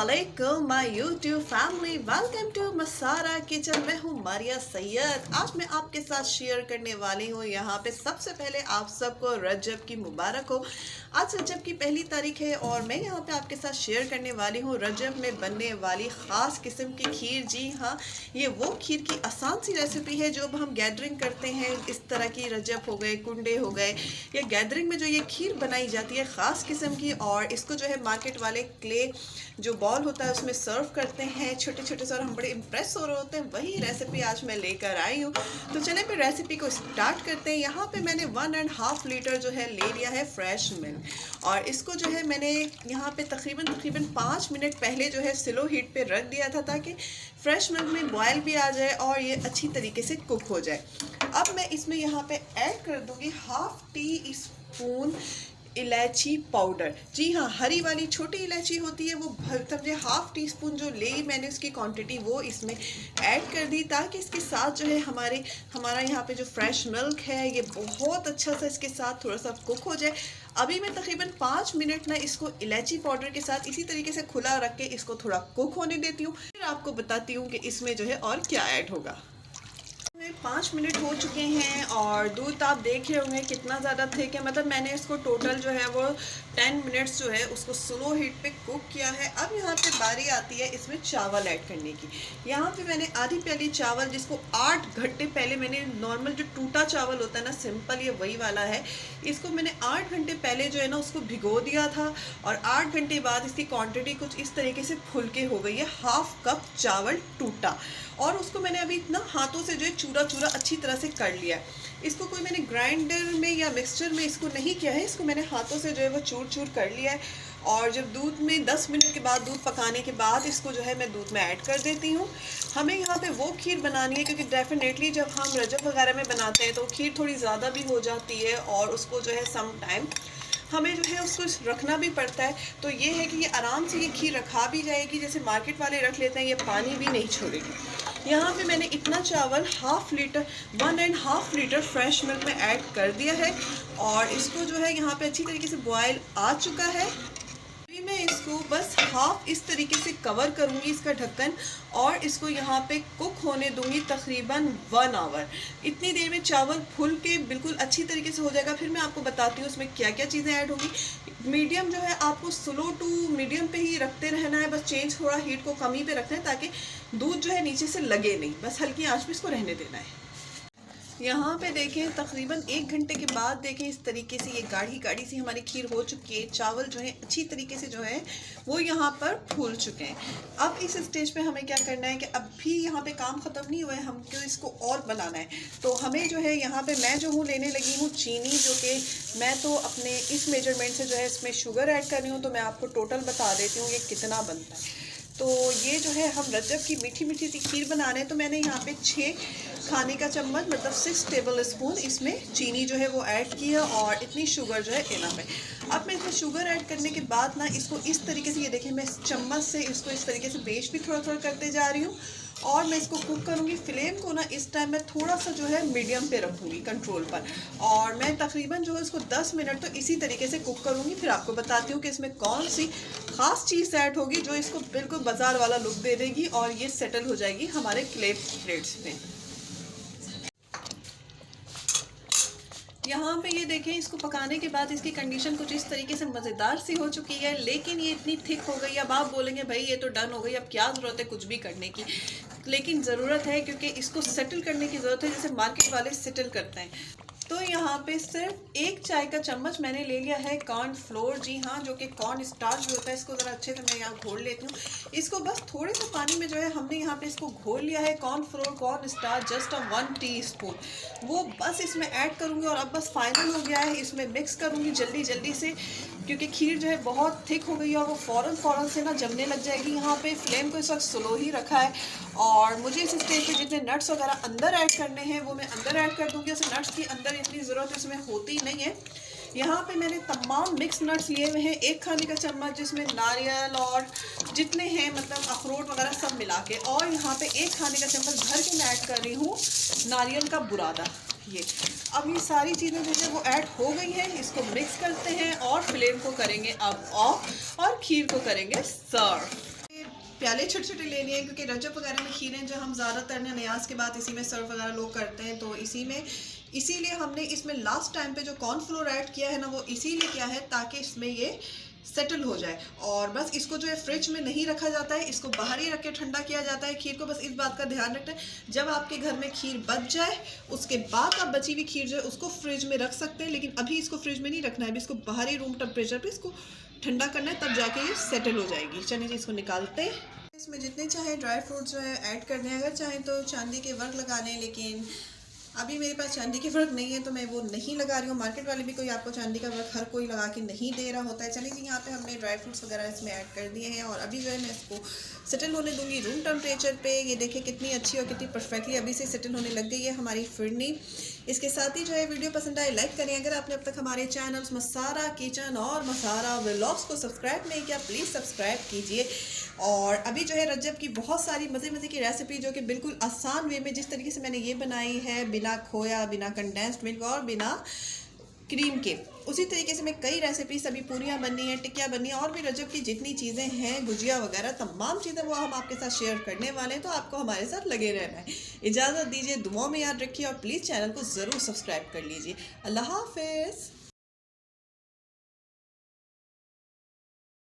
अस्सलामुअलैकुम my YouTube family, welcome to Masara kitchen. मैं हूँ मारिया सैयद। आज मैं आपके साथ शेयर करने वाली हूँ यहाँ पे सबसे पहले आप सबको रजब की मुबारक हो। आज रजब की पहली तारीख है और मैं यहाँ पे आपके साथ शेयर करने वाली हूँ रजब में बनने वाली ख़ास किस्म की खीर। जी हाँ, ये वो खीर की आसान सी रेसिपी है जो हम गैदरिंग करते हैं, इस तरह की रजब हो गए, कुंडे हो गए, या गैदरिंग में जो ये खीर बनाई जाती है ख़ास किस्म की। और इसको जो है मार्केट वाले क्ले जो बॉल होता है उसमें सर्व करते हैं छोटे छोटे से, और हम बड़े इम्प्रेस हो रहे होते हैं। वही रेसिपी आज मैं लेकर आई हूँ। तो चले फिर रेसिपी को स्टार्ट करते हैं। यहाँ पे मैंने 1.5 लीटर जो है ले लिया है फ्रेश मिल्क, और इसको जो है मैंने यहाँ पे तकरीबन 5 मिनट पहले जो है स्लो हीट पे रख दिया था ताकि फ्रेश मिल्क में बॉयल भी आ जाए और ये अच्छी तरीके से कुक हो जाए। अब मैं इसमें यहाँ पे ऐड कर दूँगी 1/2 टी स्पून इलायची पाउडर। जी हाँ, हरी वाली छोटी इलायची होती है, वो समझे 1/2 टी स्पून जो ली मैंने उसकी क्वांटिटी वो इसमें ऐड कर दी, ताकि इसके साथ जो है हमारा यहाँ पे जो फ्रेश मिल्क है ये बहुत अच्छा सा इसके साथ थोड़ा सा कुक हो जाए। अभी मैं तकरीबन 5 मिनट ना इसको इलायची पाउडर के साथ इसी तरीके से खुला रख के इसको थोड़ा कुक होने देती हूँ। फिर आपको बताती हूँ कि इसमें जो है और क्या ऐड होगा। 5 मिनट हो चुके हैं और दूध आप देख रहे होंगे कितना ज़्यादा थिक है। मतलब मैंने इसको टोटल जो है वो 10 मिनट्स जो है उसको स्लो हीट पे कुक किया है। अब यहाँ पे बारी आती है इसमें चावल ऐड करने की। यहाँ पे मैंने आधी प्याली चावल, जिसको 8 घंटे पहले मैंने, नॉर्मल जो टूटा चावल होता है ना सिंपल, ये वही वाला है, इसको मैंने 8 घंटे पहले जो है ना उसको भिगो दिया था। और 8 घंटे बाद इसकी क्वान्टिटी कुछ इस तरीके से फुलके हो गई है। 1/2 कप चावल टूटा, और उसको मैंने अभी इतना हाथों से जो है चूरा अच्छी तरह से कर लिया है। इसको कोई मैंने ग्राइंडर में या मिक्सचर में इसको नहीं किया है, इसको मैंने हाथों से जो है वो चूर कर लिया है। और जब दूध में 10 मिनट के बाद, दूध पकाने के बाद, इसको जो है मैं दूध में ऐड कर देती हूँ। हमें यहाँ पे वो खीर बनानी है क्योंकि डेफिनेटली जब हम रजब वगैरह में बनाते हैं तो खीर थोड़ी ज़्यादा भी हो जाती है और उसको जो है सम टाइम हमें जो है उसको रखना भी पड़ता है। तो ये है कि ये आराम से ये खीर रखा भी जाएगी, जैसे मार्केट वाले रख लेते हैं, ये पानी भी नहीं छोड़ेगी। यहाँ पे मैंने इतना चावल 1.5 लीटर फ्रेश मिल्क में ऐड कर दिया है और इसको जो है यहाँ पे अच्छी तरीके से बॉयल आ चुका है। अभी मैं इसको बस हाफ इस तरीके से कवर करूँगी इसका ढक्कन, और इसको यहाँ पे कुक होने दूंगी तकरीबन 1 आवर। इतनी देर में चावल फुल के बिल्कुल अच्छी तरीके से हो जाएगा। फिर मैं आपको बताती हूँ उसमें क्या क्या चीज़ें ऐड होगी। मीडियम जो है आपको स्लो टू मीडियम पे ही रखते रहना है, बस चेंज थोड़ा हीट को कम ही पे रखना है ताकि दूध जो है नीचे से लगे नहीं, बस हल्की आंच पे इसको रहने देना है। यहाँ पे देखें तकरीबन 1 घंटे के बाद देखें इस तरीके से ये गाढ़ी सी हमारी खीर हो चुकी है। चावल जो है अच्छी तरीके से जो है वो यहाँ पर फूल चुके हैं। अब इस स्टेज पे हमें क्या करना है कि अब भी यहाँ पे काम ख़त्म नहीं हुआ है, हमको इसको और बनाना है। तो हमें जो है यहाँ पे मैं जो हूँ लेने लगी हूँ चीनी, जो कि मैं तो अपने इस मेजरमेंट से जो है इसमें शुगर ऐड कर रही हूँ। तो मैं आपको टोटल बता देती हूँ ये कितना बनता है। तो ये जो है हम रजब की मीठी सी खीर बना रहे हैं। तो मैंने यहाँ पे 6 खाने का चम्मच मतलब 6 टेबल स्पून इसमें चीनी जो है वो ऐड की है, और इतनी शुगर जो है इनफ है। अब मैं इसमें शुगर ऐड करने के बाद ना इसको इस तरीके से, ये देखें मैं चम्मच से इसको इस तरीके से बेच भी थोड़ा करते जा रही हूँ, और मैं इसको कुक करूँगी। फ्लेम को ना इस टाइम मैं थोड़ा सा जो है मीडियम पे रखूँगी, कंट्रोल पर, और मैं तकरीबन जो है इसको 10 मिनट तो इसी तरीके से कुक करूँगी। फिर आपको बताती हूँ कि इसमें कौन सी ख़ास चीज़ ऐड होगी जो इसको बिल्कुल बाजार वाला लुक दे देगी और ये सेटल हो जाएगी हमारे क्ले प्लेट्स में। यहाँ पे ये देखें इसको पकाने के बाद इसकी कंडीशन कुछ इस तरीके से मज़ेदार सी हो चुकी है, लेकिन ये इतनी थिक हो गई। अब आप बोलेंगे भाई ये तो डन हो गई, अब क्या ज़रूरत है कुछ भी करने की, लेकिन ज़रूरत है क्योंकि इसको सेटल करने की ज़रूरत है, जैसे मार्केट वाले सेटल करते हैं। तो यहाँ पे सिर्फ 1 चाय का चम्मच मैंने ले लिया है कॉर्न फ्लोर। जी हाँ, जो कि कॉर्न स्टार्च भी होता है। इसको ज़रा अच्छे से मैं यहाँ घोल लेती हूँ। इसको बस थोड़े से पानी में जो है हमने यहाँ पे इसको घोल लिया है। Corn flour, corn starch just 1 teaspoon वो बस इसमें ऐड करूँगी, और अब बस फाइनल हो गया है। इसमें मिक्स करूँगी जल्दी से, क्योंकि खीर जो है बहुत थिक हो गई है और वो फ़ौरन से ना जमने लग जाएगी। यहाँ पे फ्लेम को इस वक्त स्लो ही रखा है, और मुझे इस स्टेज पे जितने नट्स वगैरह अंदर ऐड करने हैं वो मैं अंदर ऐड कर दूँगी। ऐसे नट्स की अंदर इतनी ज़रूरत इसमें होती नहीं है। यहाँ पे मैंने तमाम मिक्स नट्स लिए हुए हैं, 1 खाने का चम्मच, जिसमें नारियल और जितने हैं मतलब अखरोट वगैरह सब मिला के, और यहाँ पे 1 खाने का चम्मच भर के मैं ऐड कर रही हूँ नारियल का बुरादा। ये अब ये सारी चीज़ें जो है वो ऐड हो गई हैं। इसको मिक्स करते हैं और फ्लेम को करेंगे अब ऑफ और खीर को करेंगे सर्व। प्याले छोटे छोटे ले लिए हैं, क्योंकि रजब वगैरह में खीरें जो हम ज़्यादातर न्याज के बाद इसी में सर्व वगैरह लोग करते हैं, तो इसीलिए हमने इसमें लास्ट टाइम पे जो कॉर्नफ्लोर ऐड किया है ना, वो इसीलिए किया है ताकि इसमें ये सेटल हो जाए। और बस इसको जो है फ्रिज में नहीं रखा जाता है, इसको बाहर ही रख के ठंडा किया जाता है खीर को। बस इस बात का ध्यान रखना है, जब आपके घर में खीर बच जाए उसके बाद आप बची हुई खीर जो है उसको फ्रिज में रख सकते हैं, लेकिन अभी इसको फ्रिज में नहीं रखना है, अभी इसको बाहर ही रूम टेम्परेचर पे इसको ठंडा करना है, तब जाके ये सेटल हो जाएगी। चलिए जी इसको निकालते हैं। इसमें जितने चाहे ड्राई फ्रूट जो है ऐड कर दें, अगर चाहें तो चांदी के वर्क लगा लें, लेकिन अभी मेरे पास चांदी के वर्क नहीं है तो मैं वो नहीं लगा रही हूँ। मार्केट वाले भी कोई आपको चांदी का वर्क हर कोई लगा के नहीं दे रहा होता है। चलिए जी, यहाँ पे हमने ड्राई फ्रूट्स वगैरह इसमें ऐड कर दिए हैं और अभी जो है मैं इसको सेटल होने दूंगी रूम टेम्परेचर पे। ये देखें कितनी अच्छी और कितनी परफेक्टली अभी से सेटल होने लग गई है हमारी फिरनी। इसके साथ ही जो है वीडियो पसंद आए लाइक करें। अगर आपने अब तक हमारे चैनल्स मसारा किचन और मसारा व्लॉग्स को सब्सक्राइब नहीं किया, प्लीज़ सब्सक्राइब कीजिए। और अभी जो है रजब की बहुत सारी मज़े मज़े की रेसिपी जो कि बिल्कुल आसान वे में, जिस तरीके से मैंने ये बनाई है बिना खोया, बिना कंडेंस्ड मिल्क और बिना क्रीम के, उसी तरीके से मैं कई रेसिपीज अभी पूरियाँ बननी है, टिक्कियाँ बननी है, और भी रजब की जितनी चीज़ें हैं, गुजिया वगैरह तमाम चीज़ें वो हम आपके साथ शेयर करने वाले हैं। तो आपको हमारे साथ लगे रहना है। इजाज़त दीजिए, दुआओं में याद रखिए और प्लीज़ चैनल को ज़रूर सब्सक्राइब कर लीजिए। अल्लाह हाफिज़।